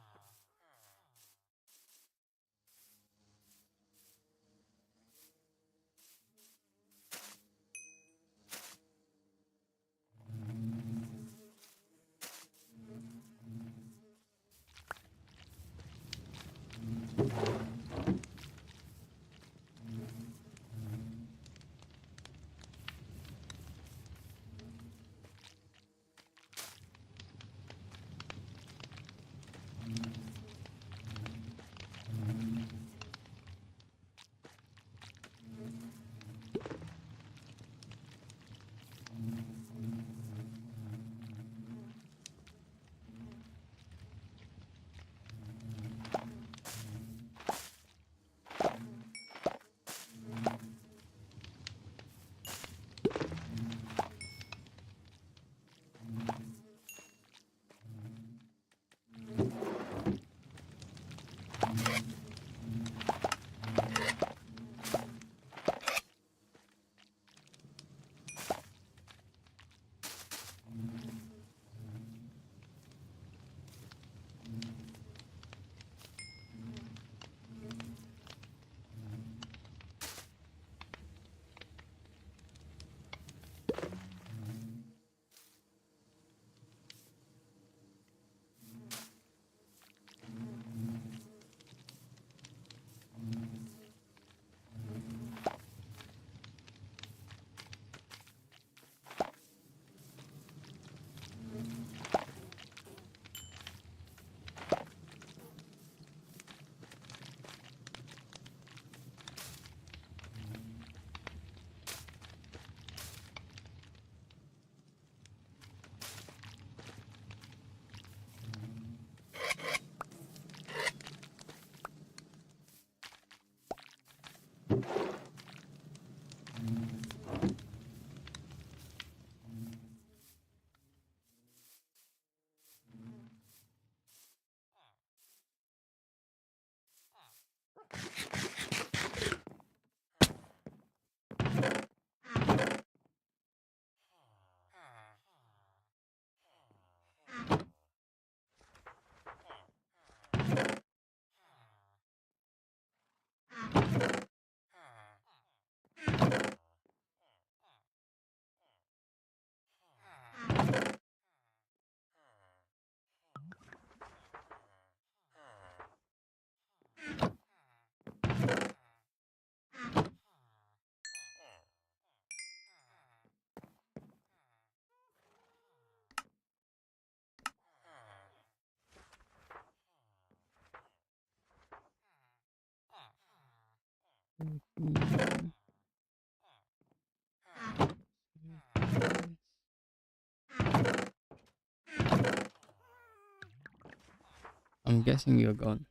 I'm guessing you're gone.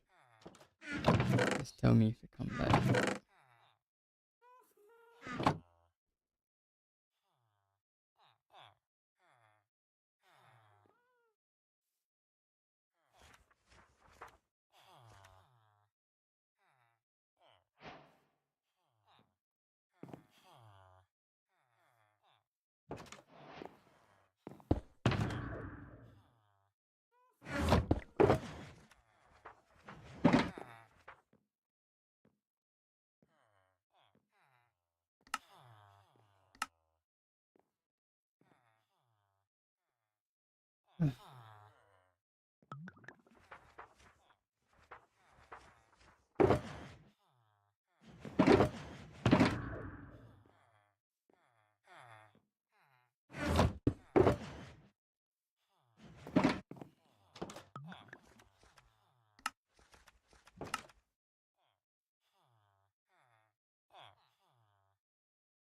Just tell me if you come back.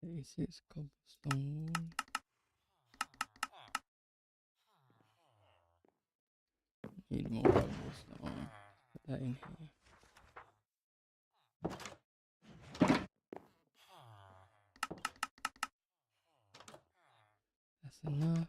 This is cobblestone wall. Need more cobblestone. Put that in here. That's enough.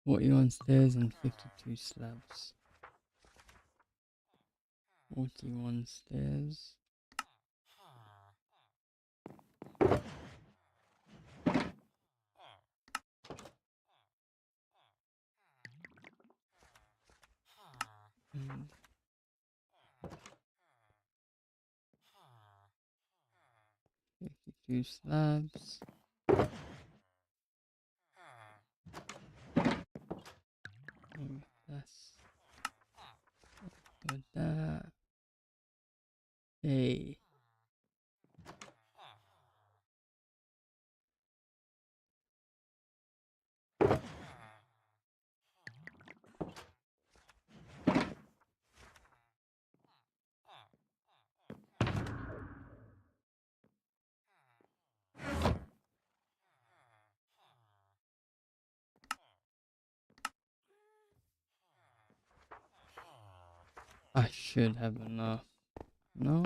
41 stairs and 52 slabs. 41 stairs. And 52 slabs. That's with that. Hey. I should have enough. No?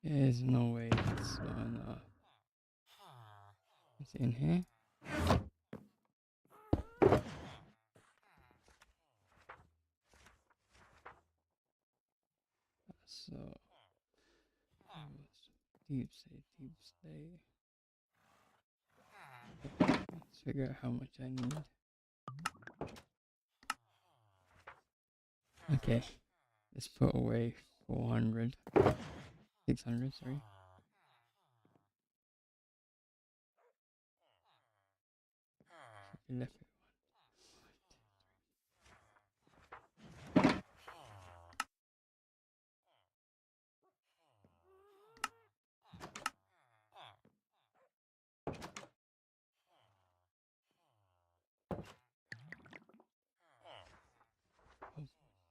There's no way it's not enough. It's in here. So, deep stay. Let's figure out how much I need. Okay, let's put away 400. 600, sorry. Left it.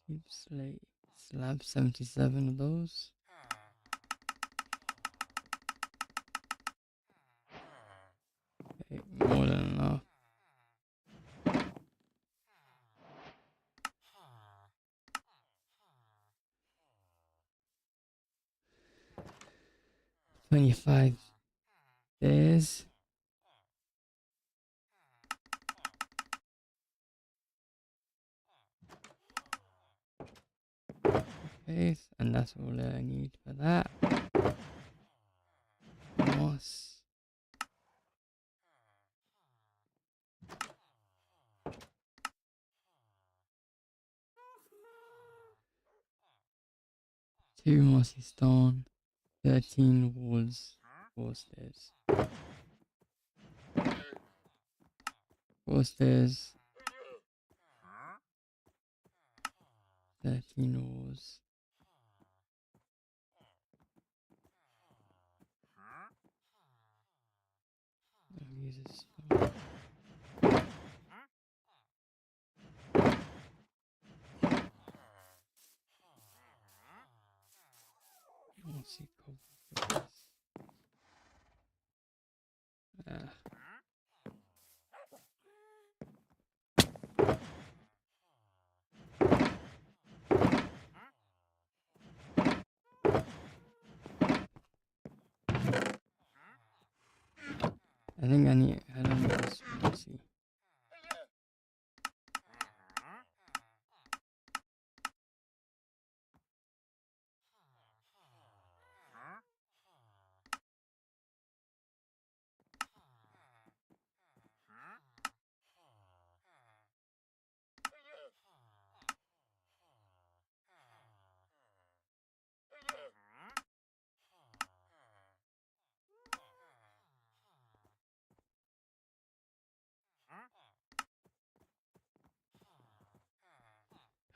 Deep slate. Slab 77 of those. Okay, more than enough. $25 stairs. Okay, and that's all that I need for that. Moss. Two mossy stone. 13 walls. 4 stairs. 4 stairs. 13 walls. I'll use this. Mossy cobble. I think I need. I don't need this. Let's see.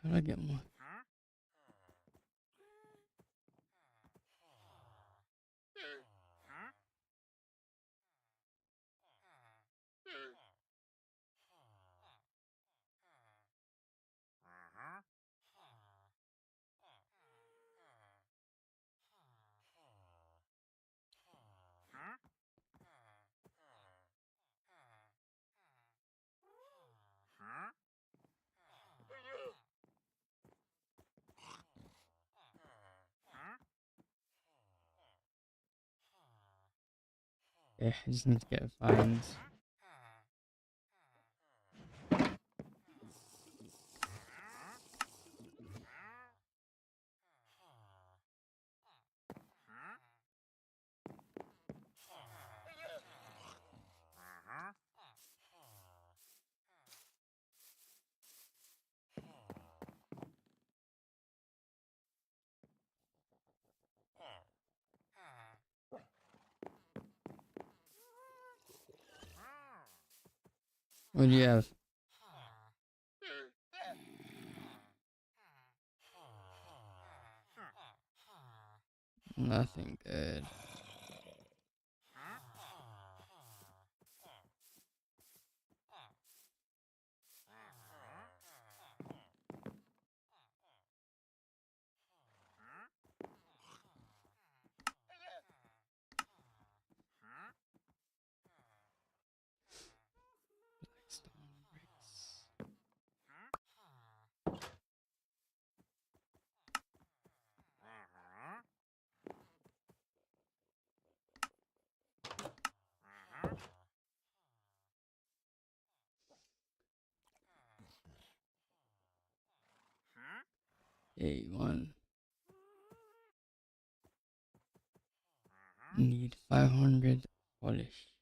How do I get more? Yeah, I just need to get vines. What do you have? Nothing good. Blackstone bricks. 81. Need 500 polish.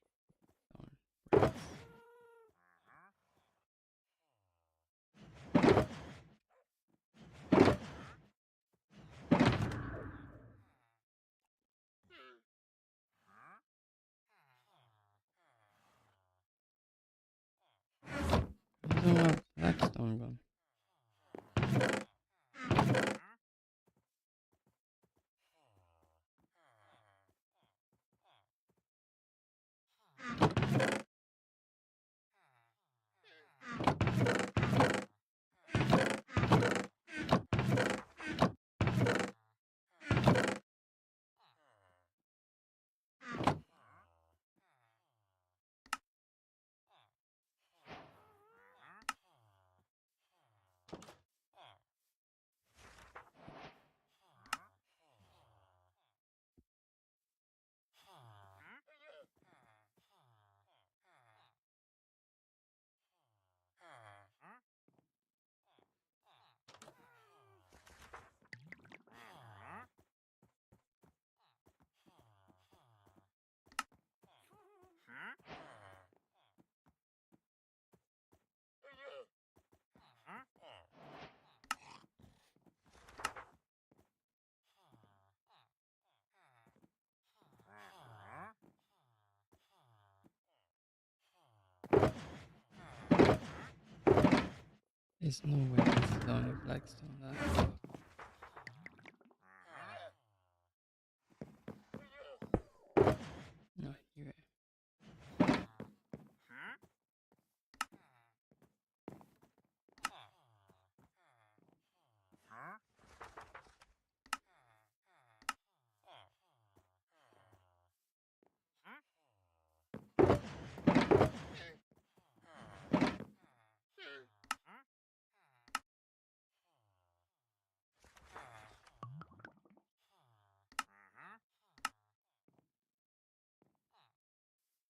Stone bricks. Where's all my blackstone gone? There's no way this is the only blackstone that I've got. No, you're right.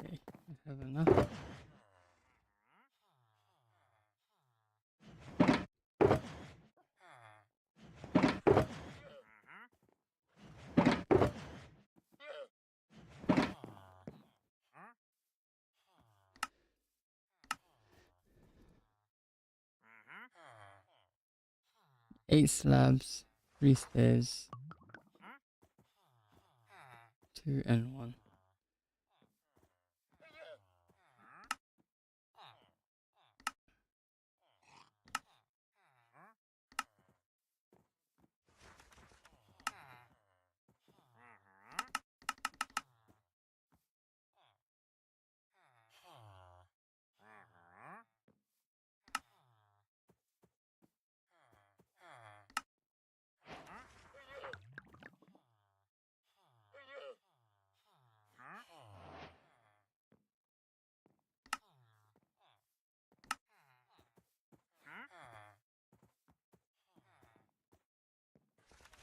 Okay, I have enough. Eight slabs, 3 stairs, 2 and 1.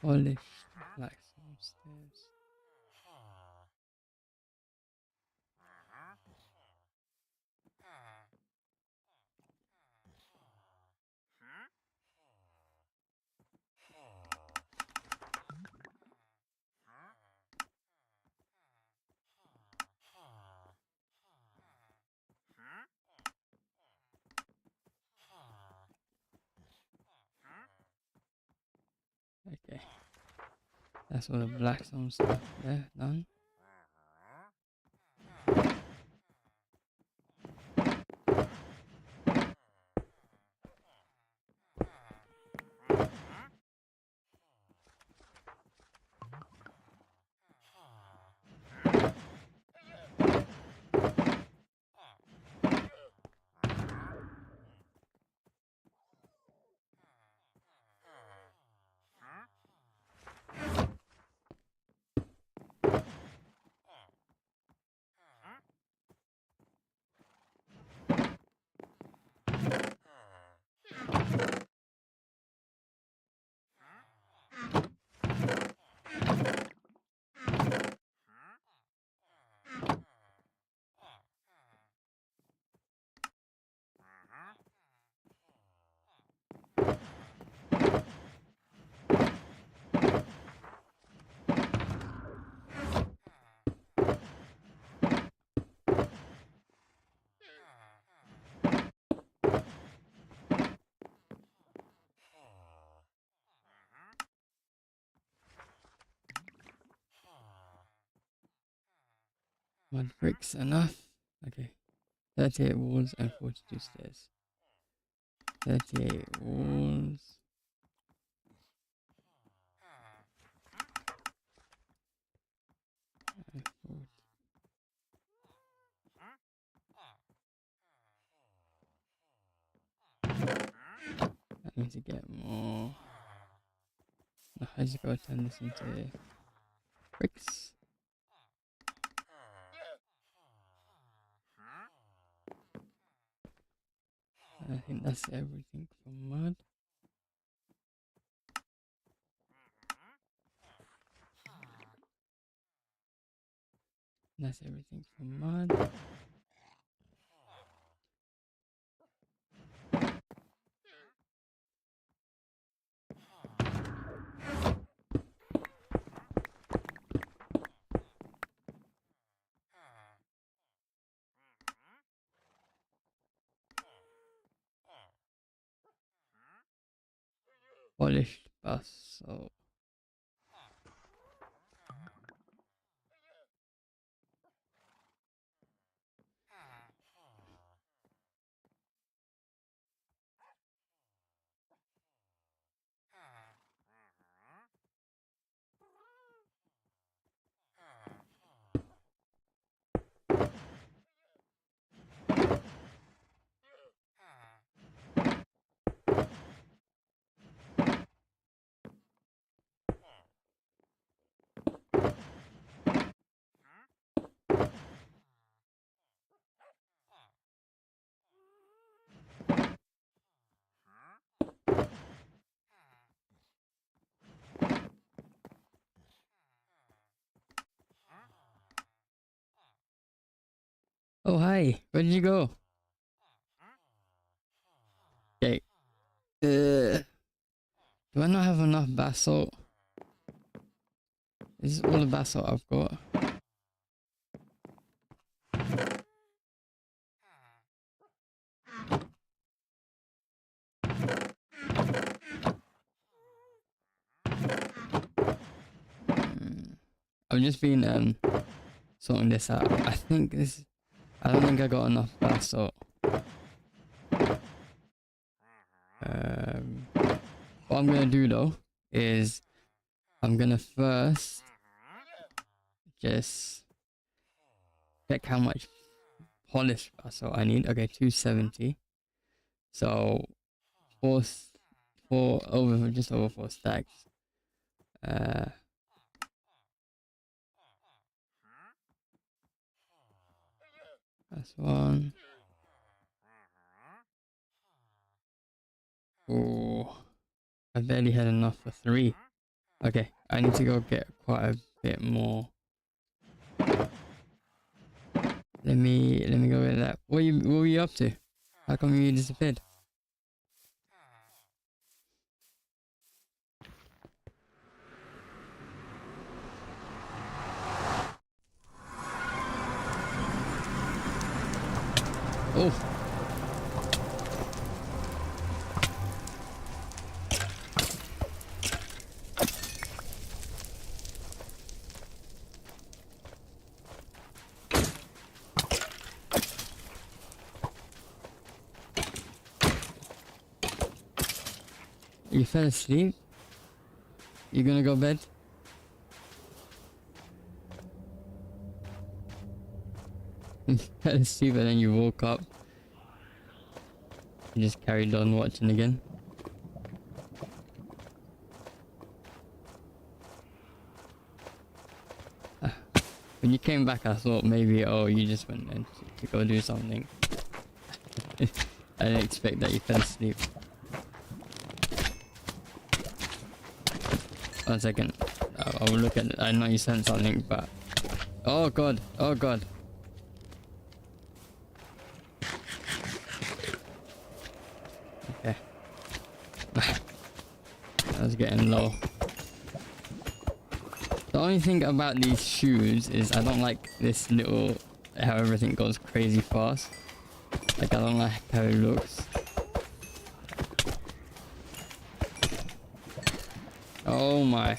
Polished blackstone stairs. That's all the blackstone stuff there, done. Mud bricks enough. Okay. 38 walls and 42 stairs. 38 walls. And 40. I need to get more. I just gotta turn this into bricks. I think that's everything for mud. That's everything for mud. Polished basalt. Oh hi, where did you go? Okay. Do I not have enough basalt? This is all the basalt I've got. I've just been sorting this out. I don't think I got enough basalt. What I'm gonna do though is I'm gonna first just check how much polished basalt I need. Okay, 270. So just over 4 stacks. That's one. Oh, I barely had enough for 3. Okay, I need to go get quite a bit more. Let me go get that. What were you up to? How come you disappeared? Oh. You fell asleep? You gonna go bed? You fell asleep and then you woke up. You just carried on watching again. When you came back, I thought maybe, oh, you just went in to go do something. I didn't expect that you fell asleep. 1 second. I will look at it. I know you sent something, but... Oh god. Oh god. Okay. I was getting low. The only thing about these shoes is I don't like this little... how everything goes crazy fast. Like, I don't like how it looks. Oh my.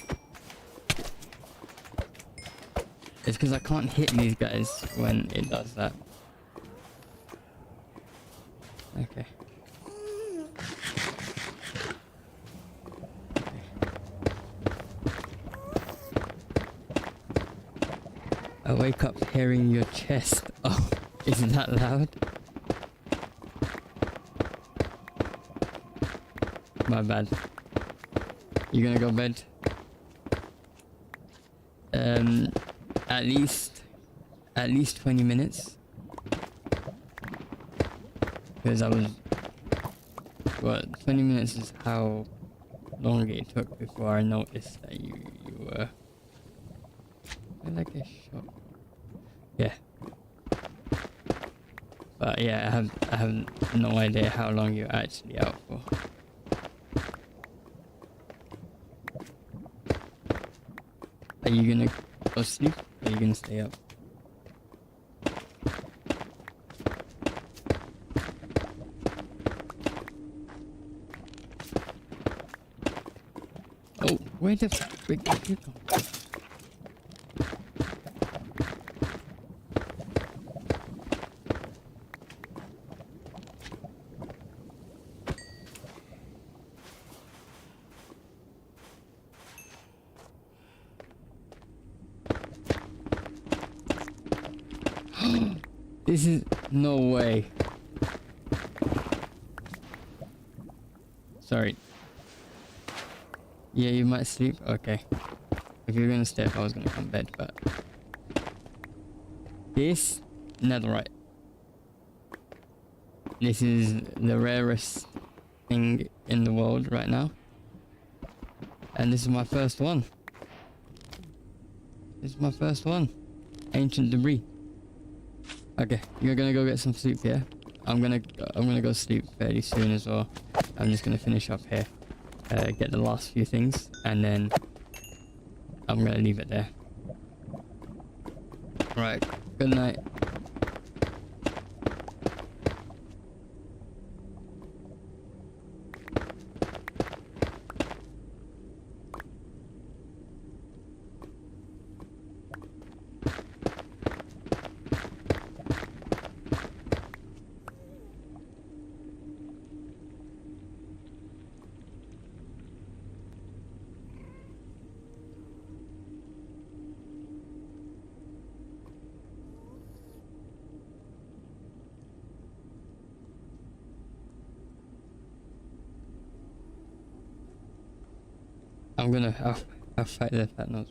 It's because I can't hit these guys when it does that. Okay. I wake up hearing your chest. Oh, is it that loud? My bad. You gonna go bed? At least 20 minutes. Because I was... Well, 20 minutes is how long it took before I noticed that you were... I like a shot. Yeah. But yeah, I have no idea how long you're actually out for. Are you gonna go sleep or are you gonna stay up? Oh, where the frick did you go? This is no way. Sorry. Yeah, you might sleep. Okay. If you're gonna stay up, I was gonna come to bed, but this netherite. This is the rarest thing in the world right now, and this is my first one. This is my first one. Ancient debris. Okay, you're gonna go get some sleep, yeah? I'm gonna go sleep fairly soon as well. I'm just gonna finish up here, get the last few things, and then I'm gonna leave it there. Right, good night. I'll fight the fat nose.